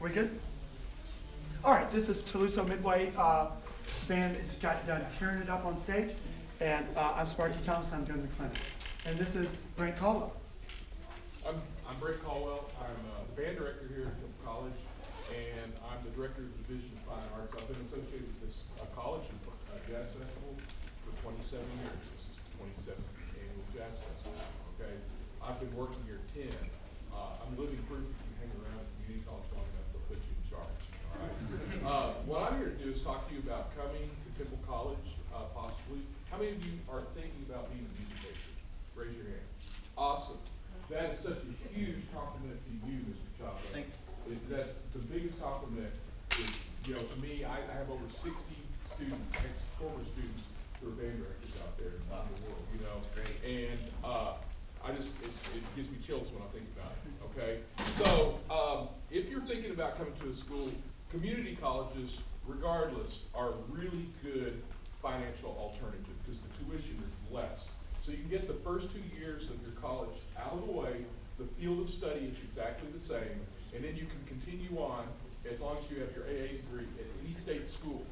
We good? All right, this is Toulouse Midway. Band has got done tearing it up on stage. And I'm Sparky Thomas, I'm doing the clinic. And this is Brent Caldwell. I'm Brent Caldwell. I'm the band director here at Temple College, and I'm the director of the Division of Fine Arts. I've been associated with this college and Jazz Festival for 27 years. This is the 27th annual Jazz Festival. Okay, I've been working here 10. I'm living proof if you hang around at community college long enough, they'll put you in charge. All right. What I'm here to do is talk to you about coming to Temple College, possibly. How many of you are thinking about being a music major? Raise your hand. Awesome. That is such a huge compliment to you, Mr. Chapa. That's the biggest compliment. Is, to me, I have over 60 students, former students, who are band directors out there in the world. Great. And it gives me chills when I think about it. Okay. So if you're thinking about coming to a school, community colleges, regardless, are really good financial alternative because the tuition is less. So you can get the first 2 years of your college out of the way, the field of study is exactly the same, and then you can continue on as long as you have your AA degree at any state school,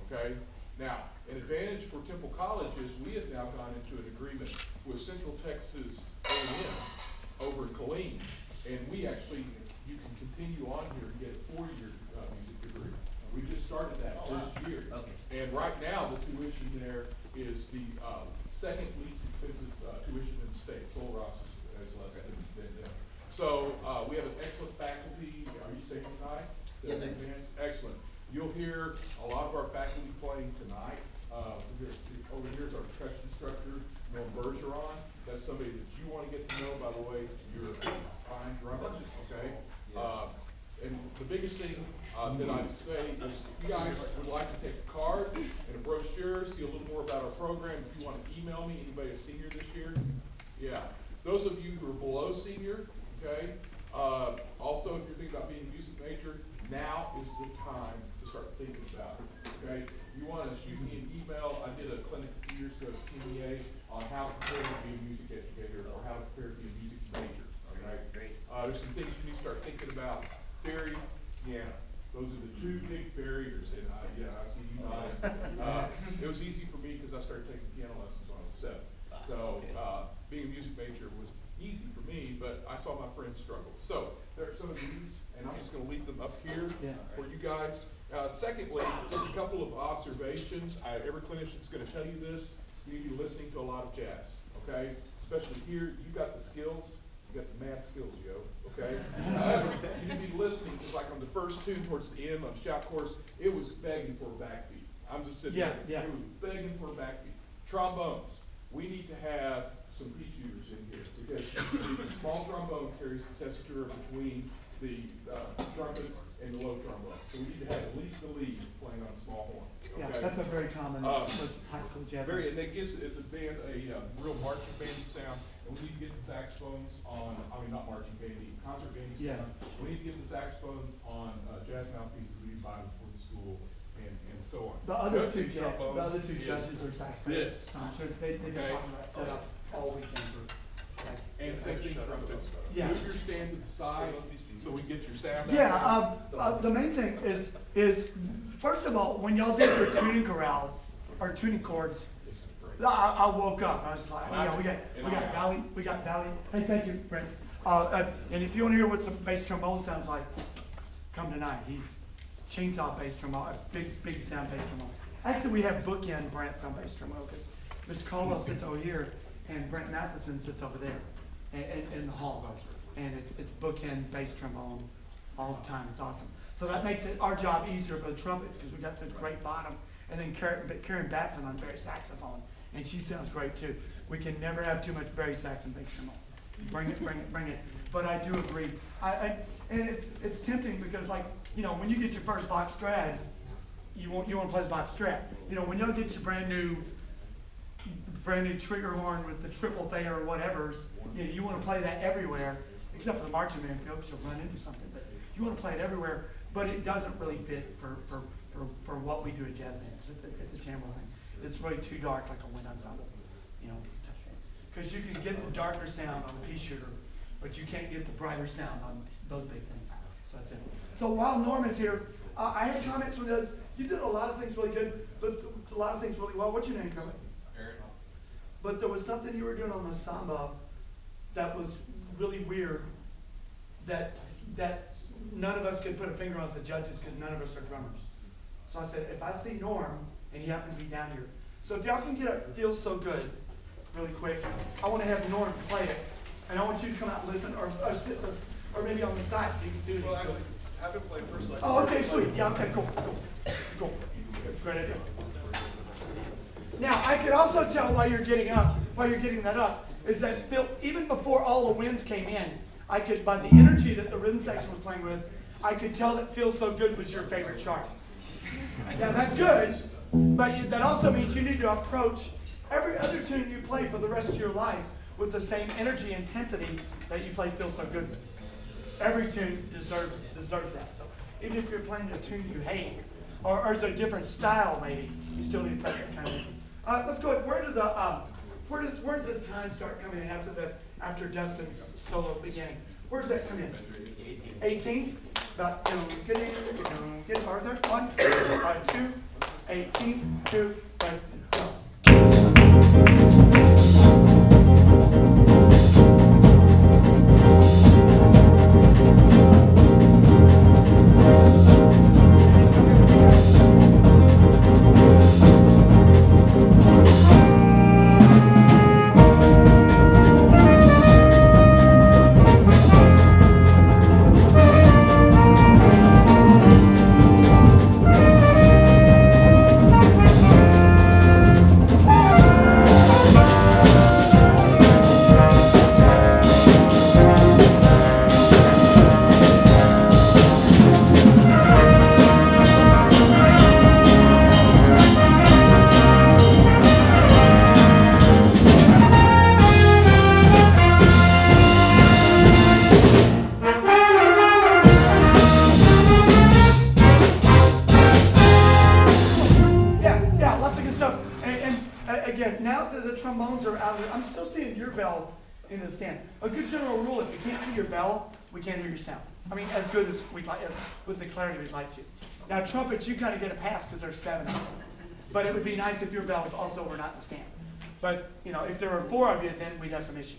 okay? Now, an advantage for Temple College is we have now gone into an agreement with Central Texas A&M over in Killeen, and you can continue on here and get a 4-year music degree. We just started that this year. Okay. And right now, the tuition there is the second least expensive tuition in the state. Sol Ross is less than them. So we have an excellent faculty. Are you saying tonight? Yes, sir. Excellent. You'll hear a lot of our faculty playing tonight. Over here is our percussion instructor, Noel Bergeron. That's somebody that you want to get to know, by the way. You're a fine drummer, okay? And the biggest thing that I'd say is if you guys would like to take a card and a brochure, see a little more about our program, if you want to email me, anybody a senior this year? Yeah. Those of you who are below senior, okay? Also, if you're thinking about being a music major, now is the time to start thinking about it, okay? You want to shoot me an email. I did a clinic a few years ago at TBA on how to prepare to be a music educator or how to prepare to be a music major, all right? Great. There's some things you need to start thinking about. Theory, piano. Those are the two big barriers, and I see you nodding. It was easy for me because I started taking piano lessons when I was 7. So being a music major was easy for me, but I saw my friends struggle. So there are some of these, and I'm just going to leave them up here for you guys. Secondly, just a couple of observations. Every clinician is going to tell you this. You need to be listening to a lot of jazz, okay? Especially here, you got the skills. You got the mad skills, yo, okay? You need to be listening, because like on the first tune towards the end on shout chorus, it was begging for a backbeat. I'm just sitting there. It was begging for a backbeat. Trombones. We need to have some pea shooters in here, because the small trombone carries the tessitura between the trumpets and the low trombone. So we need to have at least the lead playing on a small horn. Okay? Yeah, that's a very common high school jazz. And that gives the band a real marching bandy sound. And we need to get the saxophones on, not marching bandy, concert bandy sound. We need to get the saxophones on jazz mouthpieces we buy before the school and so on. The other two judges are saxophonists. This. They've been talking about setup all weekend for saxophone. And same thing trumpets. Yeah. Move your stand to the side so we get your sound out. Yeah, the main thing is first of all, when y'all did your tuning chorale or tuning chords, I woke up. I was like, we got Valley. Hey, thank you, Brent. And if you want to hear what some bass trombone sounds like, come tonight. He's chainsaw bass trombone, big sound bass trombone. Actually, we have bookend Brent's on bass trombone because Mr. Caldwell sits over here and Brent Matheson sits over there in the hall. And it's bookend bass trombone all the time. It's awesome. So that makes it our job easier for the trumpets because we got such great bottom. And then Karen Batson on bass saxophone. And she sounds great too. We can never have too much Barry sax and bass trombone. Bring it. But I do agree. And it's tempting because when you get your first box strat, you want to play the box strat. When y'all get your brand new trigger horn with the triple Thayer or whatever, you want to play that everywhere, except for the marching band folks, you'll run into something. But you want to play it everywhere, but it doesn't really fit for what we do at jazz bands. It's a timbre thing. It's really too dark, like a wind ensemble, because you can get the darker sound on a pea shooter, but you can't get the brighter sound on those big things. So that's it. So while Norm is here, I had comments from you did a lot of things really good, but a lot of things really well. What's your name, Kermit? Aaron. But there was something you were doing on the samba that was really weird, that none of us could put a finger on as the judges because none of us are drummers. So I said, if I see Norm, and he happens to be down here. So if y'all can get It Feels So Good really quick, I want to have Norm play it. And I want you to come out and listen, or sit, or maybe on the side so you can see what Well, he's doing. actually, have him play first. Oh, okay, sweet. Yeah, okay, cool. Great idea. Now, I could also tell while you're getting that up, is that Phil, even before all the winds came in, I could, by the energy that the rhythm section was playing with, I could tell that Feels So Good was your favorite chart. Now, that's good, but that also means you need to approach every other tune you play for the rest of your life with the same energy and intensity that you play Feels So Good with. Every tune deserves that. So even if you're playing a tune you hate, or it's a different style maybe, you still need to play that kind of thing. Let's go. Where does this time start coming in after Dustin's solo beginning? Where does that come in? 18. About get it farther. 1, 2, 18, 2, 1, go. In the stand. A good general rule, if you can't see your bell, we can't hear your sound. I mean, as good as we'd like, with the clarity we'd like to. Now, trumpets, you kind of get a pass because there's 7 of them. But it would be nice if your bells also were not in the stand. But, if there were 4 of you, then we'd have some issues.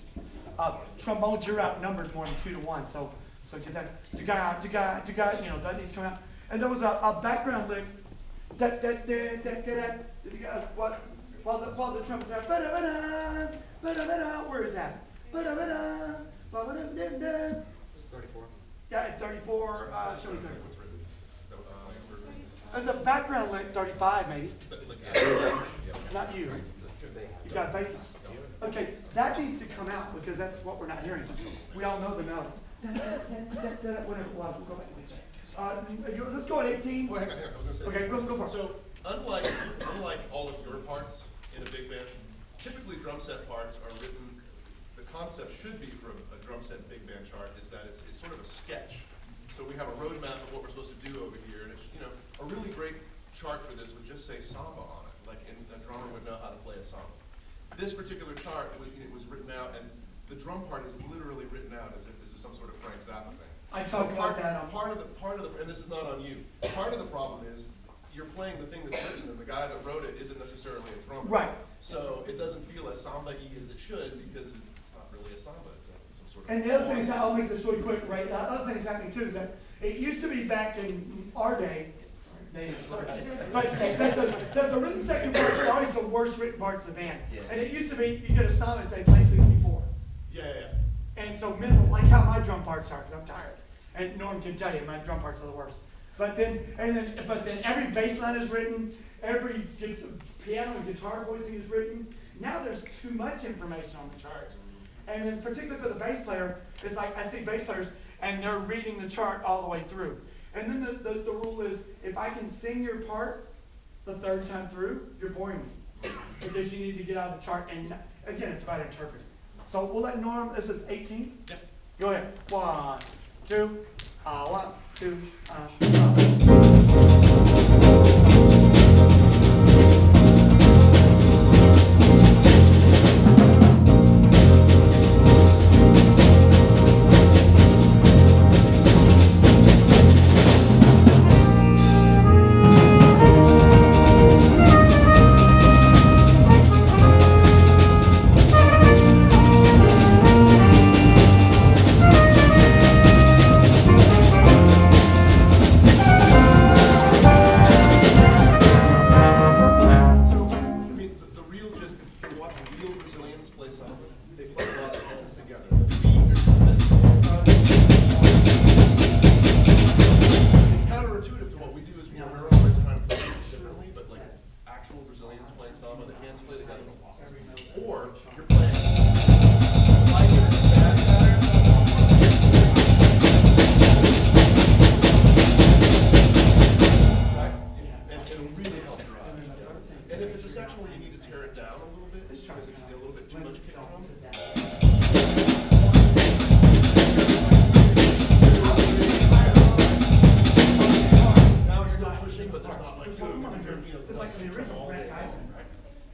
Trombones, you're outnumbered more than 2 to 1, so get that, that needs to come out. And there was a background lick, while the trumpets are, where is that? 34. Yeah, at 34, show me 34. There's a background lick, 35 maybe. Not you. You got a bass line. Okay, that needs to come out because that's what we're not hearing. We all know the melody. Whatever it was, we'll go back and let's go at 18. Well, hang on. I was going to say okay, go for it. So, unlike all of your parts in a big band, typically drum set parts are written. The concept should be for a drum set big band chart is that it's sort of a sketch. So we have a roadmap of what we're supposed to do over here, and it's, a really great chart for this would just say samba on it, like and a drummer would know how to play a samba. This particular chart, it was written out, and the drum part is literally written out as if this is some sort of Frank Zappa thing. I talked about that. Part of the, and this is not on you. Part of the problem is you're playing the thing that's written, and the guy that wrote it isn't necessarily a drummer. Right. So it doesn't feel as samba-y as it should because it's not really a samba. It's some sort of. And the other thing is, I'll make this really quick, right? The other thing that's happening too is that it used to be back in our day, but that the rhythm section parts were always the worst written parts of the band. Yeah. And it used to be, you get a song and say play 64. Yeah. And so minimal, like how my drum parts are, because I'm tired. And Norm can tell you, my drum parts are the worst. But then every bass line is written, every piano and guitar voicing is written. Now there's too much information on the charts. And then particularly for the bass player, it's like I see bass players and they're reading the chart all the way through. And then the rule is, if I can sing your part the 3rd time through, you're boring me. Because you need to get out of the chart, and again, it's about interpreting. So we'll let Norm, this is 18? Yep. Go ahead. 1, 2, 1, 2,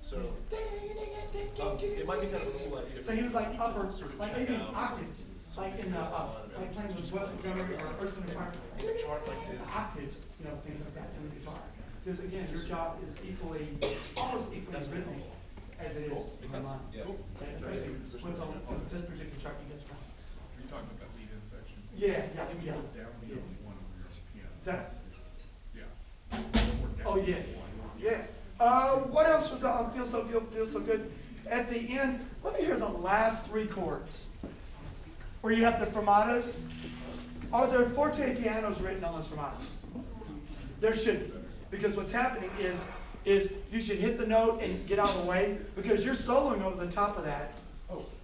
So, it might be kind of a cool idea. So he was like upper, Sort of like check maybe out octaves, like in the, like playing with West Montgomery or Earth and Fire. a chart like this. Octaves, things like that in the guitar. Because again, your job is equally, almost equally rhythmic as it is Cool. Makes in sense. mine. Yeah. Cool. And especially with this particular chart you get from. Are you talking about that lead-in section? Yeah. Down the one on your piano. That, Yeah. More down oh, yeah. one. Yeah. What else was on Feel So Good? At the end, let me hear the last three chords. Where you have the fermatas. Are there forte pianos written on those fermatas? There should be. Because what's happening is you should hit the note and get out of the way, because you're soloing over the top of that.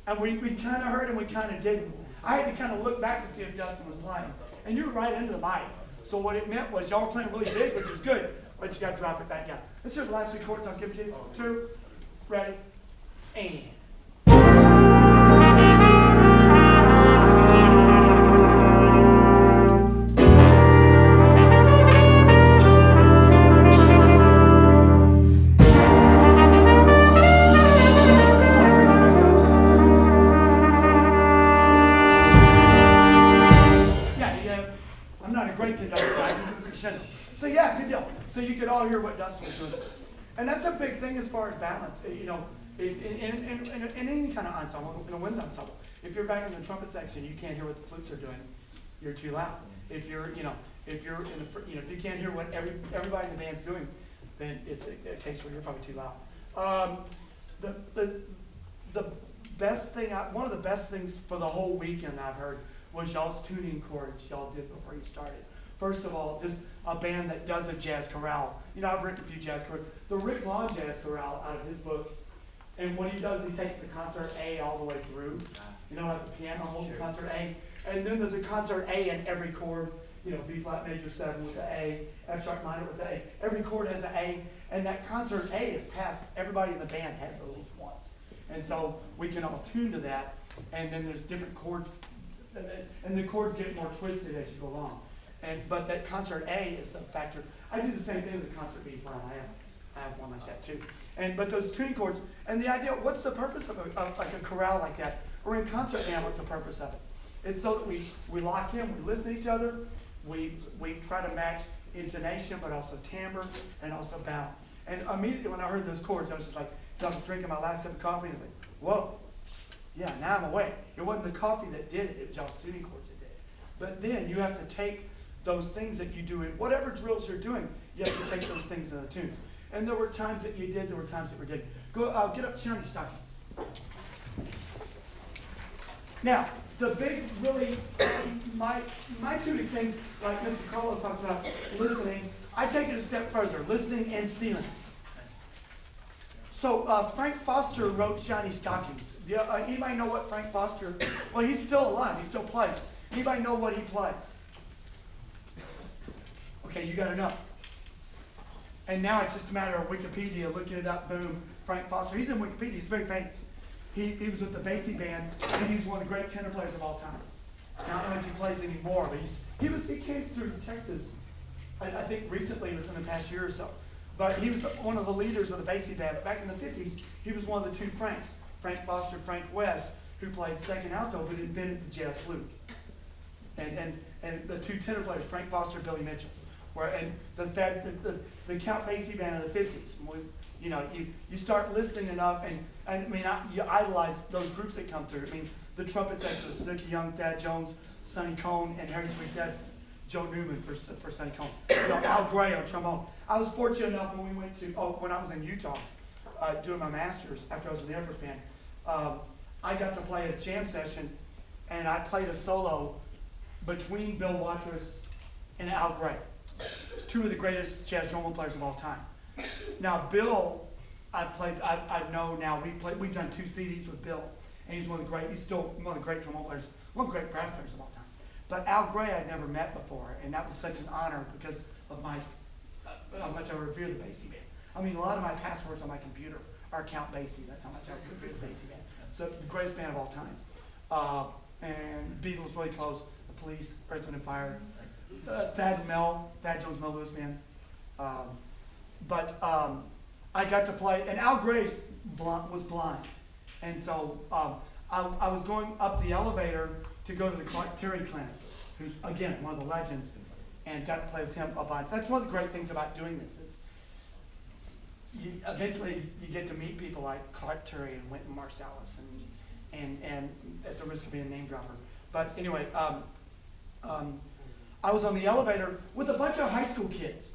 And we kind of heard and we kind of didn't. I had to kind of look back to see if Dustin was playing. And you were right into the mic. So what it meant was y'all were playing really big, which is good, but you got to drop it back down. Let's hear the last three chords. I'll give it to you. 2, ready, and. I'm not a great conductor, but I can do crescendo. So yeah, good deal. So you could all hear what Dustin was doing. And that's a big thing as far as balance. In any kind of ensemble, in a wind ensemble. If you're back in the trumpet section, you can't hear what the flutes are doing. You're too loud. If you're, if you can't hear what everybody in the band's doing, then it's a case where you're probably too loud. The best thing, one of the best things for the whole weekend I've heard was y'all's tuning chords y'all did before you started. First of all, just a band that does a jazz chorale. I've written a few jazz chords. The Rick Long jazz chorale out of his book, and what he does, he takes the concert A all the way through. Like the piano holds the concert A, and then there's a concert A in every chord. B flat major 7 with the A, F sharp minor with the A. Every chord has an A, and that concert A is passed. Everybody in the band has at least once, and so we can all tune to that. And then there's different chords. And the chords get more twisted as you go along. But that concert A is the factor. I do the same thing with the concert B flat. I have one like that too. But those tuning chords, and the idea, what's the purpose of like a chorale like that? Or in concert band, what's the purpose of it? It's so that we lock in, we listen to each other, we try to match intonation, but also timbre, and also balance. And immediately when I heard those chords, I was just like, I was drinking my last sip of coffee, and I was like, whoa. Yeah, now I'm awake. It wasn't the coffee that did it, it was y'all's tuning chords that did it. But then you have to take those things that you do in whatever drills you're doing, you have to take those things in the tunes. And there were times that you did, there were times that we didn't. Go, get up, shiny stocking. Now, the big, really, my tuning things, like Mr. Carlo talks about listening, I take it a step further, listening and stealing. So Frank Foster wrote Shiny Stockings. Anybody know what Frank Foster, well, he's still alive, he still plays. Anybody know what he plays? Okay, you gotta know. And now it's just a matter of Wikipedia, looking it up, boom, Frank Foster. He's in Wikipedia, he's very famous. He was with the Basie Band, and he's one of the great tenor players of all time. Now, I don't know if he plays anymore, but he came through Texas, I think recently, within the past year or so. But he was one of the leaders of the Basie Band. But back in the 50s, he was one of the two Franks. Frank Foster, Frank West, who played second alto, but invented the jazz flute. And the two tenor players, Frank Foster, Billy Mitchell. And the Count Basie Band of the 50s. You start listening enough, you idolize those groups that come through. The trumpet section was Snooky Young, Thad Jones, Sonny Cohn, and Harry Sweet That's Joe Newman for Sonny Cohn. Al Gray on trombone. I was fortunate enough when we went to, when I was in Utah doing my master's after I was in the Air Force Band, I got to play a jam session, and I played a solo between Bill Watrous and Al Gray, two of the greatest jazz trombone players of all time. Now, Bill, I know now, we've done 2 CDs with Bill, and he's still one of the great trombone players, one of the great brass players of all time. But Al Gray I'd never met before, and that was such an honor because of how much I revere the Basie Band. A lot of my passwords on my computer are Count Basie. That's how much I revere the Basie Band. So the greatest band of all time. And Beatles really close. The Police, Earth, Wind and Fire. Thad Jones, Mel Lewis Band. I got to play, and Al Gray's was blind. And so I was going up the elevator to go to the Clark Terry Clinic, who's, again, one of the legends, and got to play with him a bunch. That's one of the great things about doing this is eventually you get to meet people like Clark Terry and Wynton Marsalis and at the risk of being a name dropper. But anyway, I was on the elevator with a bunch of high school kids.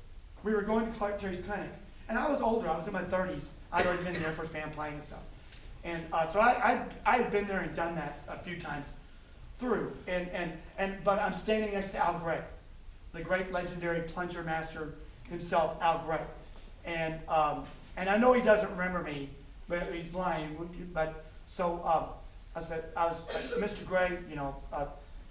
We were going to Clark Terry's clinic. And I was older, I was in my 30s. I'd already been in the Air Force Band playing and stuff. And so I had been there and done that a few times through. But I'm standing next to Al Gray, the great legendary plunger master himself, Al Gray. And I know he doesn't remember me, but he's blind. But so I was like, Mr. Gray, you know,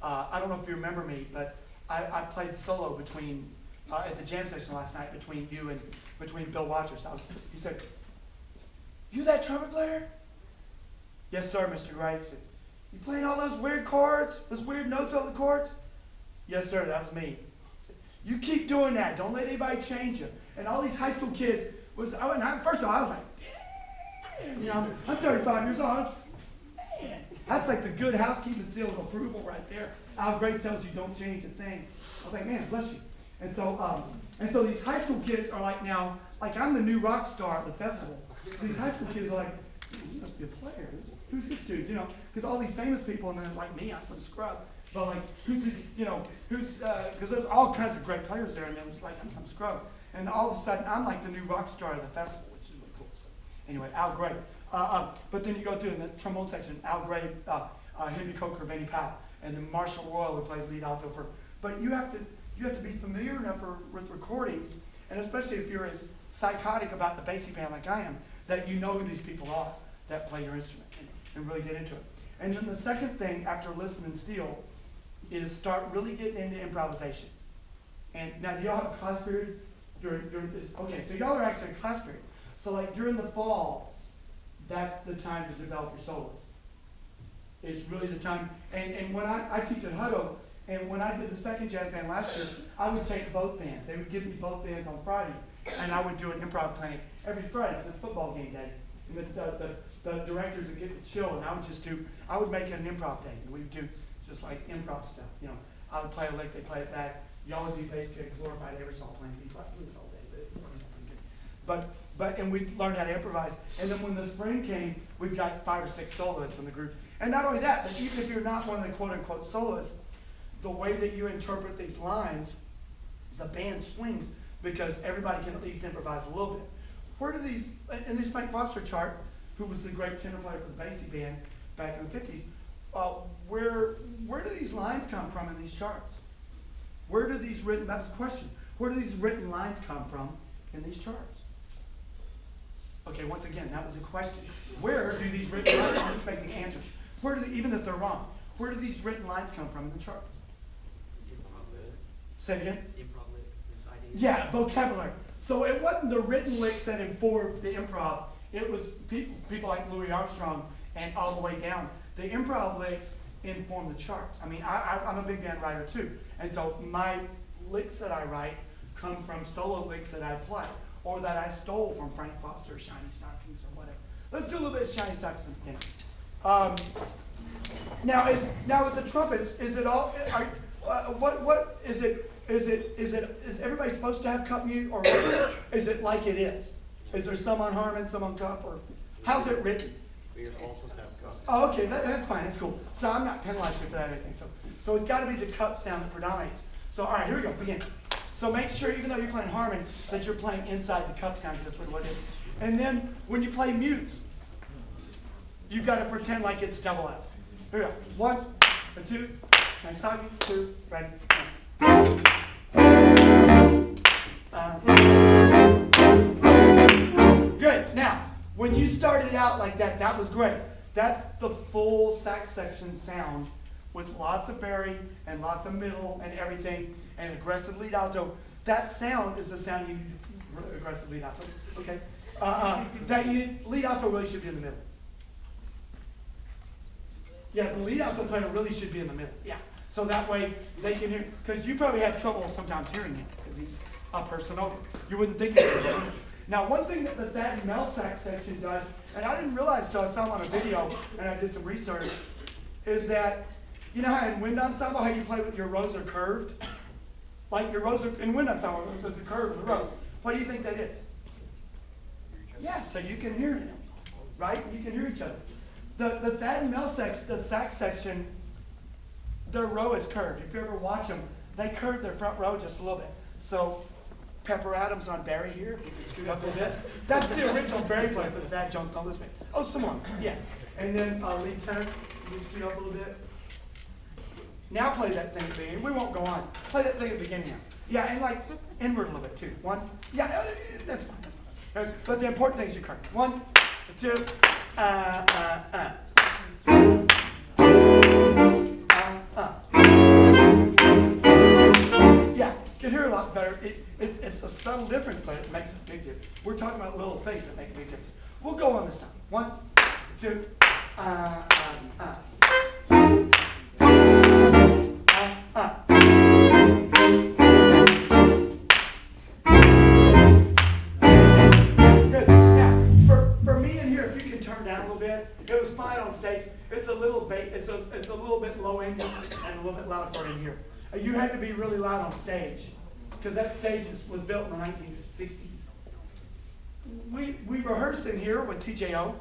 I don't know if you remember me, but I played solo between at the jam session last night between you and between Bill Waters. He said, "You that trumpet player?" "Yes, sir, Mr. Gray." He said, "You playing all those weird chords, those weird notes on the chords?" "Yes, sir, that was me." He said, "You keep doing that. Don't let anybody change you." And all these high school kids first of all, I was like, "Damn." You know, I'm 35 years old. Man, that's like the good housekeeping seal of approval right there. Al Gray tells you don't change a thing. I was like, man, bless you. And so these high school kids are like now, like I'm the new rock star at the festival. So these high school kids are like, "He must be a player. Who's this dude?" You know, because all these famous people, and then like me, I'm some scrub. But like, who's this? You know, because there's all kinds of great players there, and it was like I'm some scrub. And all of a sudden, I'm like the new rock star of the festival, which is really cool. So anyway, Al Gray. But then you go through in the trombone section, Al Gray, Henry Coker, Benny Powell, and then Marshall Royal would play lead alto for. But you have to be familiar enough with recordings, and especially if you're as psychotic about the bassy band like I am, that you know who these people are that play your instrument and really get into it. And then the second thing after listen and steel is start really getting into improvisation. And now, do y'all have a class period? Okay, so y'all are actually in class period. So like during the fall, that's the time to develop your solos. It's really the time. And when I teach at Hutto, and when I did the second jazz band last year, I would take both bands. They would give me both bands on Friday, and I would do an improv clinic every Friday. It was a football game day. And the directors would get to chill, and I would make it an improv day. And we'd do just like improv stuff. You know, I would play a lick, they play it back. Y'all would be bass kick, glorified Eversole playing B-flat blues all day. But it was pretty good. And we learned how to improvise. And then when the spring came, we've got 5 or 6 soloists in the group. And not only that, but even if you're not one of the quote-unquote soloists, the way that you interpret these lines, the band swings because everybody can at least improvise a little bit. Where do these, in this Frank Foster chart, who was the great tenor player for the Basie band back in the 50s, where do these lines come from in these charts? Where do these written, that's the question, where do these written lines come from in these charts? Okay, once again, that was a question. Where do these written lines, I'm expecting answers. Where do they, even if they're wrong, where do these written lines come from in the chart? Say it again? Improv licks, there's ideas. Yeah, vocabulary. So it wasn't the written licks that informed the improv. It was people like Louis Armstrong and all the way down. The improv licks inform the charts. I mean, I'm a big band writer too. And so my licks that I write come from solo licks that I play or that I stole from Frank Foster, Shiny Stockings or whatever. Let's do a little bit of Shiny Stockings in the beginning. Now with the trumpets, is it all, what is it? Is everybody supposed to have cup mute, or is it like it is? Is there some on harmon, some on cup, or how's it written? We're all supposed to have cup. Oh, okay, that's fine, that's cool. So I'm not penalizing you for that or anything. So it's got to be the cup sound that predominates. So all right, here we go, begin. So make sure, even though you're playing harmon, that you're playing inside the cup sound, because that's really what it is. And then when you play mutes, you've got to pretend like it's double F. Here we go. 1, 2, nice talking, 2, ready, 1. Good. Now, when you started out like that, that was great. That's the full sax section sound with lots of bari and lots of middle and everything and aggressive lead alto. That sound is the sound you aggressive lead alto. Okay. Lead alto really should be in the middle. Yeah, the lead alto player really should be in the middle. Yeah. So that way they can hear, because you probably have trouble sometimes hearing him because he's a person over. You wouldn't think it. Now, one thing that that mel sax section does, and I didn't realize till I saw it on a video and I did some research, is that, you know how in wind ensemble, how you play with your rows are curved? Like your rows are, in wind ensemble, there's a curve in the rows. What do you think that is? Yeah, so you can hear them, right? You can hear each other. The that and mel sax, the sax section, their row is curved. If you ever watch them, they curve their front row just a little bit. So Pepper Adams on Barry here, if you can scoot up a little bit. That's the original Barry play for the Fat Junk on Lisbon. Oh, someone, yeah. And then lead tenor, can you scoot up a little bit? Now play that thing at the beginning. We won't go on. Play that thing at the beginning now. Yeah, and like inward a little bit too. One, yeah, that's fine. That's fine. But the important thing is you curve. 1, 2, Yeah, you can hear a lot better. It's a subtle difference, but it makes a big difference. We're talking about little things that make a big difference. We'll go on this time. 1, 2, Good. Now, for me in here, if you can turn down a little bit, it was fine on stage. It's a little bit low end and a little bit loud for in here. You had to be really loud on stage because that stage was built in the 1960s. We rehearsed in here with TJO,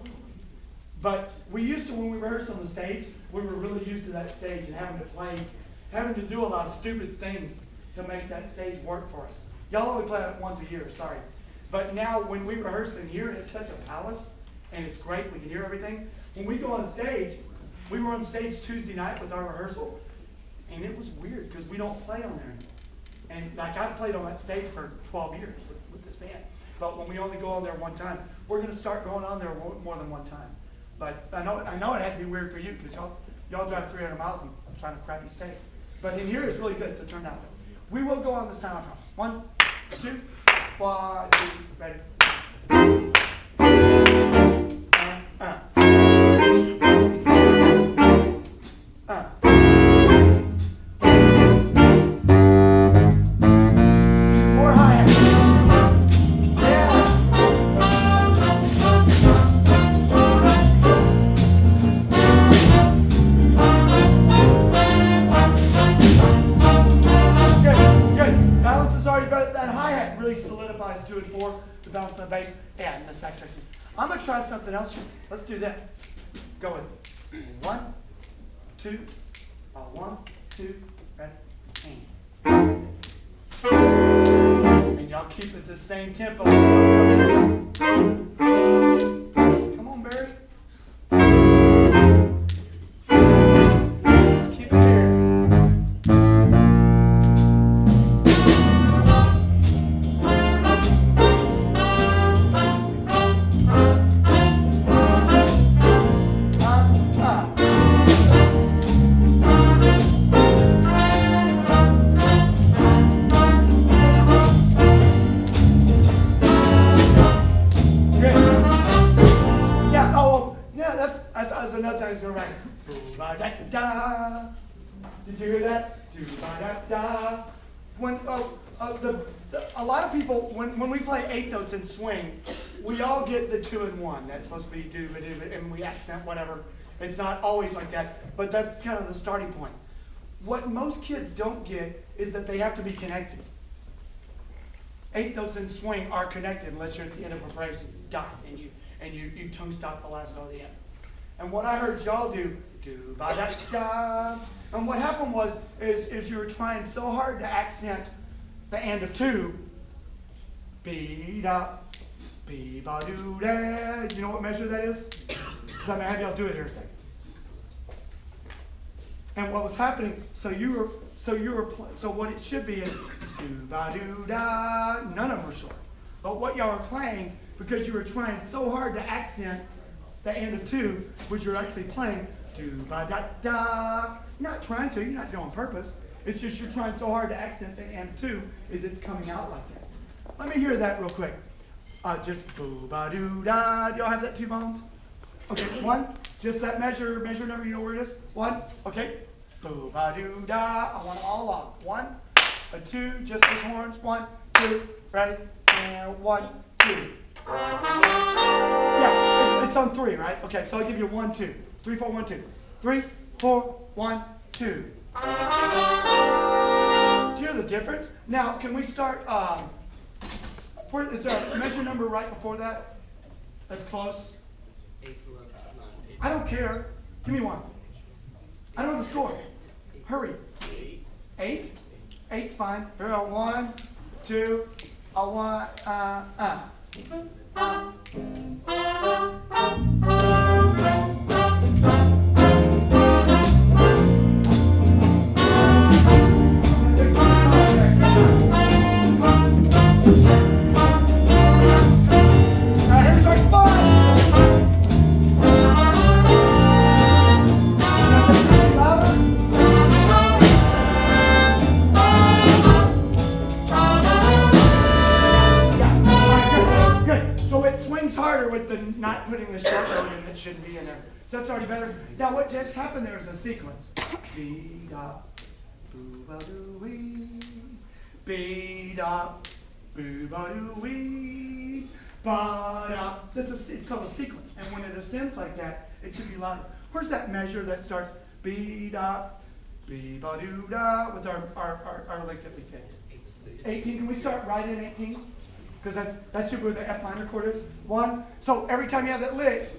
but we used to, when we rehearsed on the stage, we were really used to that stage and having to do a lot of stupid things to make that stage work for us. Y'all only play it once a year, sorry. But now when we rehearse in here, it's such a palace, and it's great, we can hear everything. When we go on stage, we were on stage Tuesday night with our rehearsal, and it was weird because we don't play on there anymore. And like I've played on that stage for 12 years with this band. But when we only go on there one time, we're going to start going on there more than one time. But I know it had to be weird for you because y'all drive 300 miles and find a crappy stage. But in here it's really good, so turn out. We will go on this time, I promise. 1, 2, 1, 2, ready. More hi-hat. Yeah. Good. Balance is already better. That hi-hat really solidifies 2 and 4. The balance on the bass and the sax section. I'm gonna try something else. Let's do that. Go with it. 1, 2, 1, 2, ready, and y'all keep it the same tempo. Come on, Barry. Keep it here. That's another thing I was going to write. Doo-ba-da-da. Did you hear that? Doo-ba-da-da. When, a lot of people, when we play 8 notes in swing, we all get the 2 and 1. That's supposed to be doo-ba-doo-ba, and we accent whatever. It's not always like that, but that's kind of the starting point. What most kids don't get is that they have to be connected. 8 notes in swing are connected unless you're at the end of a phrase, dot, and you tongue stop the last note at the end. And what I heard y'all do ba da da, and what happened is you were trying so hard to accent the end of 2, be da, be ba do da. You know what measure that is? Because I'm gonna have y'all do it here in a second. And what was happening? So what it should be is do ba do da. None of them were short. But what y'all were playing, because you were trying so hard to accent the end of 2, which you're actually playing do ba da da. You're not trying to. You're not doing it on purpose. It's just you're trying so hard to accent the end of 2 is it's coming out like that. Let me hear that real quick. Just boo ba doo da. Do y'all have that 2 bones? Okay, 1. Just that measure number. You know where it is? 1. Okay. Boo ba doo da. I want them all along. 1, a 2. Just those horns. 1, 2. Ready? And 1, 2. 2. Yeah, it's on 3, right? Okay, so I'll give you 1, 2. 3, 4, 1, 2. 3, 4, 1, 2. Do you hear the difference? Now, can we start, is there a measure number right before that? That's close. I don't care. Give me one. I don't have a score. Hurry. 8? 8's fine. Here, 1, 2, 1, here's our spot. Good. So it swings harder with the not putting the sharp note in that shouldn't be in there. So that's already better. Now what just happened there is a sequence. B-da, boo-ba-doo-wee. B-da, boo-ba-doo-wee. Ba-da. It's called a sequence. And when it ascends like that, it should be louder. Where's that measure that starts B-da, B-ba-doo-da with our lick that we fit? 18. Can we start right in 18? Because that should be where the F minor chord is. 1. So every time you have that lick,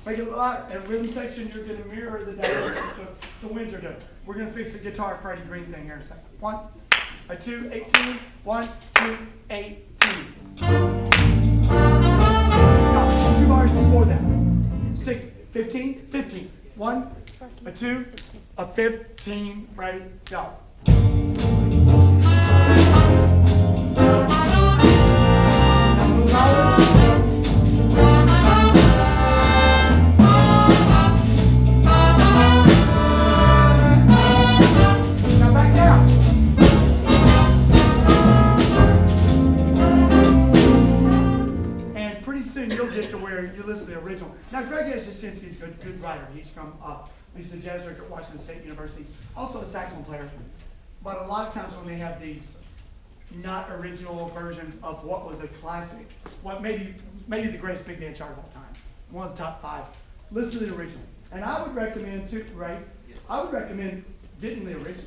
make it louder. In rhythm section, you're going to mirror the direction the winds are doing. We're going to fix the guitar Freddie Green thing here in a second. 1, a 2, 18. 1, 2, 18. No, 2 bars before that. 6, 15, 15. 1, a 2, a 15. Ready, go. Now back down. And pretty soon you'll get to where you listen to the original. Now Greg Jasinski's a good writer. He's from he's the jazz director at Washington State University, also a saxophone player. But a lot of times when they have these not original versions of what was a classic, what maybe the greatest big band chart of all time, one of the top 5. Listen to the original. And I would recommend right? I would recommend getting the original.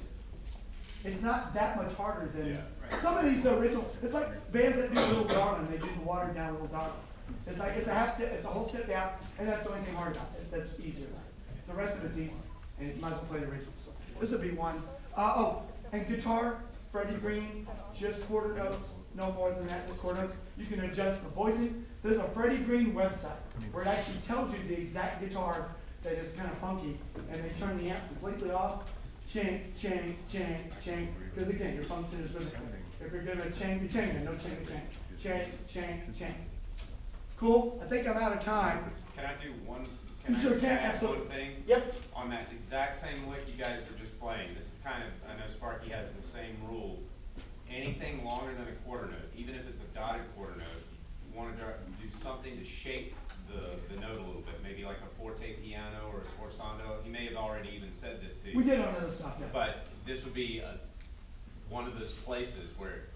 It's not that much harder than some of these original. It's like bands that do Little Darling, they do the watered down Little Darling. It's like it's a half step, it's a whole step down, and that's the only thing hard about it. That's easier. The rest of it's easy, and you might as well play the original. So this would be one. And guitar, Freddie Green, just quarter notes, no more than that, just quarter notes. You can adjust the voicing. There's a Freddie Green website where it actually tells you the exact guitar that is kind of funky, and they turn the amp completely off. Ching, ching, ching, ching. Because again, your function is rhythmical. If you're gonna ching, you ching, and no ching, ching. Ching, ching, ching. Cool? I think I'm out of time. Can I do one? You sure can, add absolutely. one thing? Yep. On that exact same lick you guys were just playing. This is kind of, I know Sparky has the same rule. Anything longer than a quarter note, even if it's a dotted quarter note, you want to do something to shape the note a little bit, maybe like a forte piano or a sforzando. He may have already even said this to you. We did on other stuff, yeah. But this would be one of those places where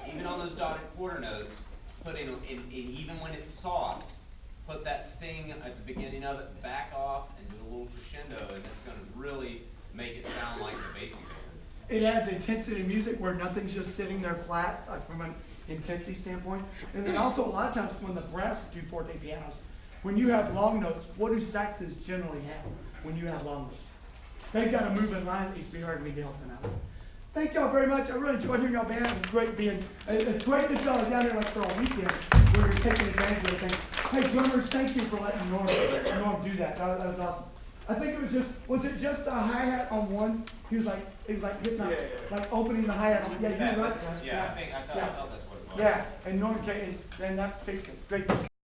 even on those dotted quarter notes, put in even when it's soft, put that sting at the beginning of it, back off, and do a little crescendo, and it's going to really make it sound like the bassy band. It adds intensity to music where nothing's just sitting there flat, like from an intensity standpoint. And then also a lot of times when the brass do forte pianos, when you have long notes, what do saxes generally have when you have long notes? They've got to move in line. It needs to be hard for me to help them out. Thank y'all very much. I really enjoyed hearing y'all band. It was great being, it's great that y'all are down there like for a weekend where you're taking advantage of everything. Hey drummers, thank you for letting Norm do that. That was awesome. I think it was it just a hi-hat on one? He was like hypnotic, like opening the hi-hat on, yeah, you were right. I thought that's what it was. Yeah, and Norm came, and that fixed it. Great.